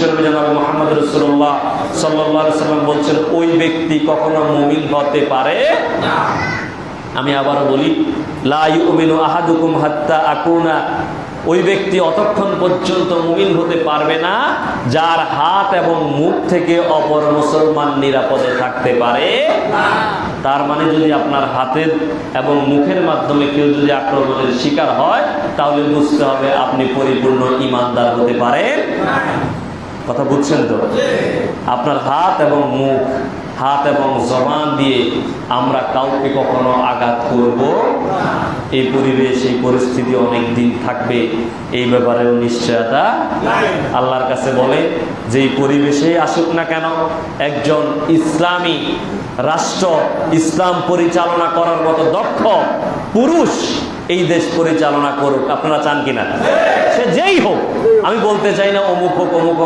বিশ্বনবী জনাব মুহাম্মদ রাসূলুল্লাহ সাল্লাল্লাহু আলাইহি ওয়াসাল্লাম বলছেন, ওই ব্যক্তি কখনো মুমিন হতে পারে না। আমি আবার বলি, লা ইউমিনু আহাদুকুম হাত্তা আকুনা, ওই ব্যক্তি অতক্ষণ পর্যন্ত মুমিন হতে পারবে না যার হাত এবং মুখ থেকে অপর মুসলমান নিরাপদে থাকতে পারে। তার মানে যদি আপনার হাতের এবং মুখের মাধ্যমে কেউ যদি আক্রমণের শিকার হয়, তাহলে বুঝতে হবে আপনি পরিপূর্ণ ঈমানদার হতে পারেন। কথা বুঝছেন তো? আপনার হাত এবং মুখ, হাত এবং জবান দিয়ে আমরা কাউকে কখনো আঘাত করব। এই পরিবেশ, এই পরিস্থিতি অনেক দিন থাকবে, এই ব্যাপারেও নিশ্চয়তা আল্লাহর কাছে বলে যে এই পরিবেশে আসুক না কেন, একজন ইসলামী রাষ্ট্র, ইসলাম পরিচালনা করার মতো দক্ষ পুরুষ এই দেশ পরিচালনা করুক। আপনারা চান কিনা? সে যেই হোক, আমি বলতে চাই না অমুক হোক অমুক হোক।